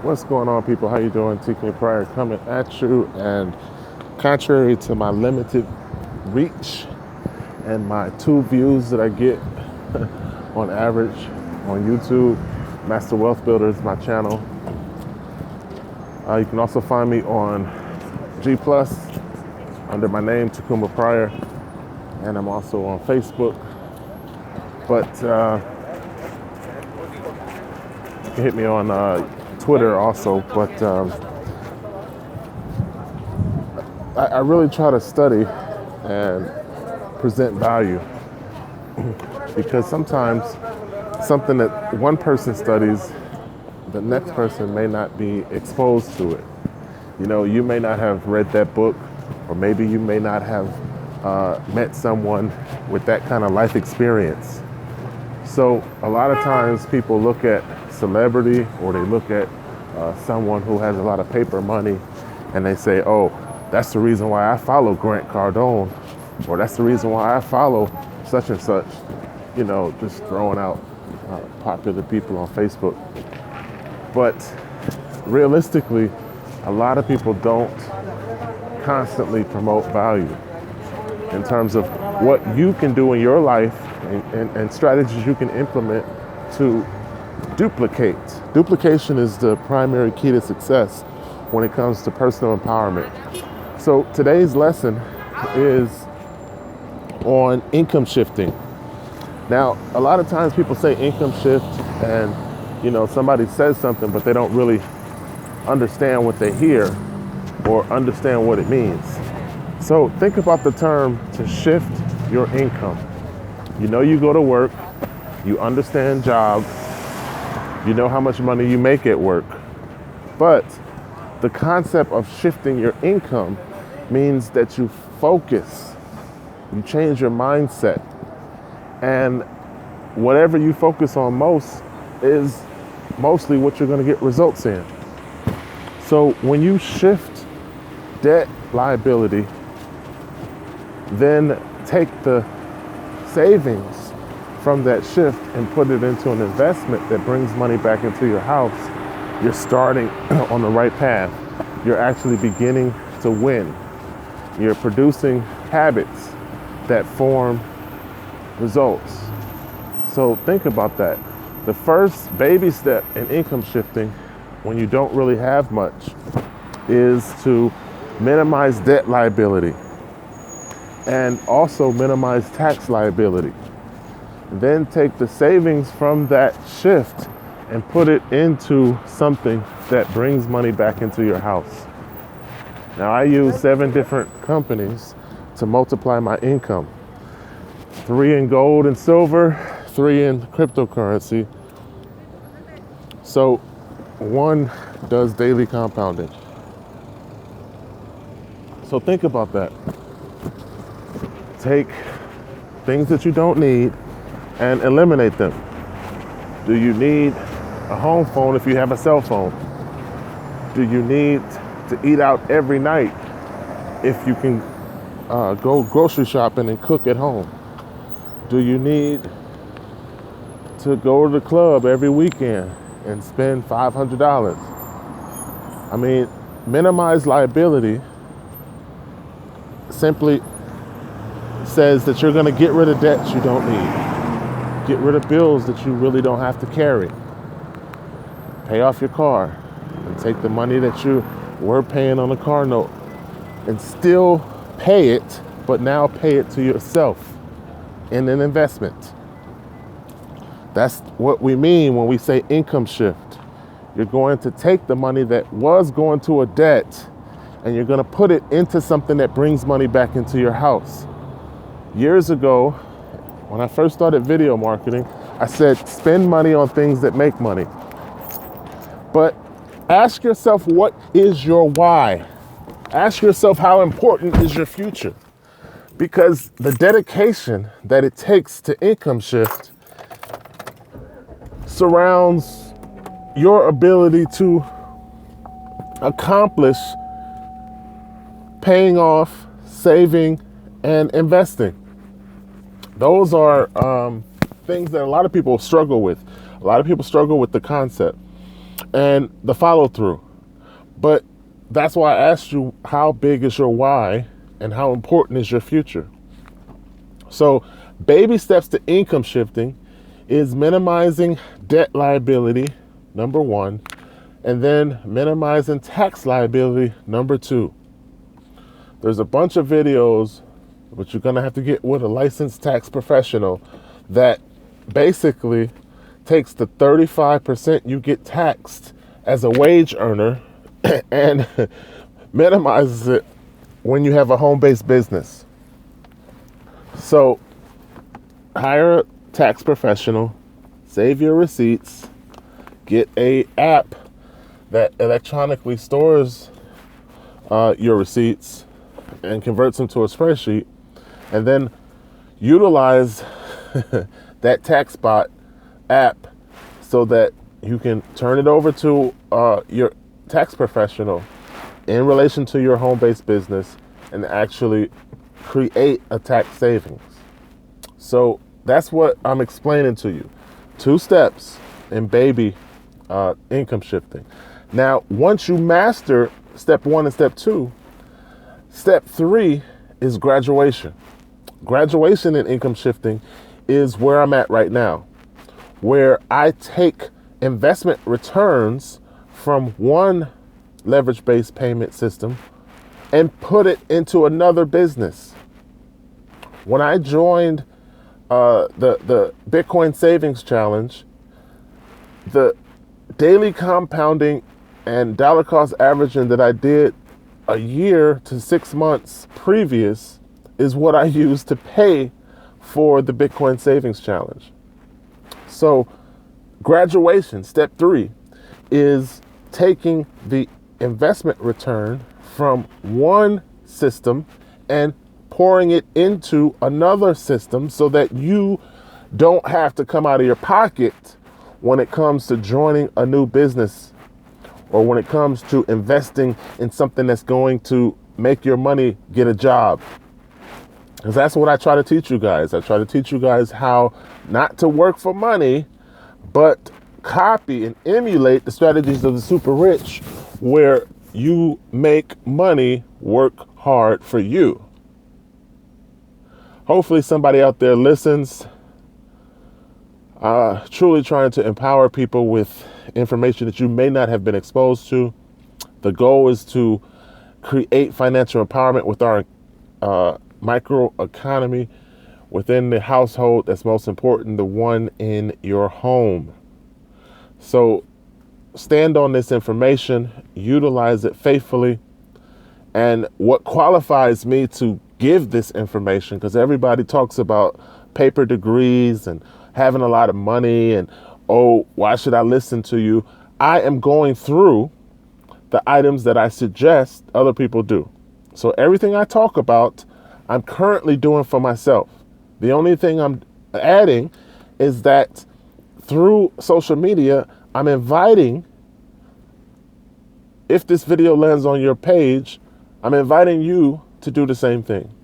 What's going on, people? How you doing? TK Pryor coming at you. And contrary to my limited reach and my 2 views that I get on average on YouTube, Master Wealth Builder is my channel. You can also find me on G Plus under my name, Takuma Pryor, and I'm also on Facebook. But you can hit me on Twitter also. But I really try to study and present value because sometimes something that one person studies, the next person may not be exposed to it. You know, you may not have read that book, or maybe you may not have met someone with that kind of life experience. So a lot of times people look at celebrity, or they look at someone who has a lot of paper money, and they say, oh, that's the reason why I follow Grant Cardone, or that's the reason why I follow such and such, you know, just throwing out popular people on Facebook. But realistically, a lot of people don't constantly promote value in terms of what you can do in your life and strategies you can implement to duplicate. Duplication is the primary key to success when it comes to personal empowerment. So today's lesson is on income shifting. Now, a lot of times people say income shift and, you know, somebody says something, but they don't really understand what they hear or understand what it means. So think about the term to shift your income. You know, you go to work, you understand job, you know how much money you make at work. But the concept of shifting your income means that you focus, you change your mindset, and whatever you focus on most is mostly what you're going to get results in. So when you shift debt liability, then take the savings from that shift and put it into an investment that brings money back into your house, you're starting on the right path. You're actually beginning to win. You're producing habits that form results. So think about that. The first baby step in income shifting, when you don't really have much, is to minimize debt liability and also minimize tax liability. Then take the savings from that shift and put it into something that brings money back into your house. Now, I use 7 different companies to multiply my income. 3 in gold and silver, 3 in cryptocurrency. So 1 does daily compounding. So think about that. Take things that you don't need and eliminate them. Do you need a home phone if you have a cell phone? Do you need to eat out every night if you can go grocery shopping and cook at home? Do you need to go to the club every weekend and spend $500? I mean, minimize liability simply says that you're going to get rid of debts you don't need. Get rid of bills that you really don't have to carry. Pay off your car and take the money that you were paying on the car note and still pay it, but now pay it to yourself in an investment. That's what we mean when we say income shift. You're going to take the money that was going to a debt and you're going to put it into something that brings money back into your house. Years ago, when I first started video marketing, I said, spend money on things that make money. But ask yourself, what is your why? Ask yourself, how important is your future? Because the dedication that it takes to income shift surrounds your ability to accomplish paying off, saving, and investing. Those are things that a lot of people struggle with. A lot of people struggle with the concept. and the follow through. But that's why I asked you, how big is your why and how important is your future? So baby steps to income shifting is minimizing debt liability, number one, and then minimizing tax liability, number two. There's a bunch of videos, but you're gonna have to get with a licensed tax professional that basically takes the 35% you get taxed as a wage earner and minimizes it when you have a home-based business. So hire a tax professional, save your receipts, get a app that electronically stores your receipts and converts them to a spreadsheet, and then utilize that TaxBot app so that you can turn it over to your tax professional in relation to your home-based business and actually create a tax savings. So that's what I'm explaining to you. 2 steps in baby income shifting. Now, once you master step 1 and step 2, step 3 is graduation. Graduation in income shifting is where I'm at right now, where I take investment returns from one leverage-based payment system and put it into another business. When I joined the Bitcoin Savings Challenge, the daily compounding and dollar cost averaging that I did a year to 6 months previous is what I used to pay for the Bitcoin Savings Challenge. So graduation, step 3, is taking the investment return from one system and pouring it into another system so that you don't have to come out of your pocket when it comes to joining a new business or when it comes to investing in something that's going to make your money get a job. Because that's what I try to teach you guys. I try to teach you guys how not to work for money, but copy and emulate the strategies of the super rich, where you make money work hard for you. Hopefully somebody out there listens. Truly trying to empower people with information that you may not have been exposed to. The goal is to create financial empowerment with our micro economy within the household that's most important, the one in your home. So stand on this information, utilize it faithfully. And what qualifies me to give this information, because everybody talks about paper degrees and having a lot of money and, oh, why should I listen to you? I am going through the items that I suggest other people do. So everything I talk about, I'm currently doing for myself. The only thing I'm adding is that through social media, I'm inviting, if this video lands on your page, I'm inviting you to do the same thing.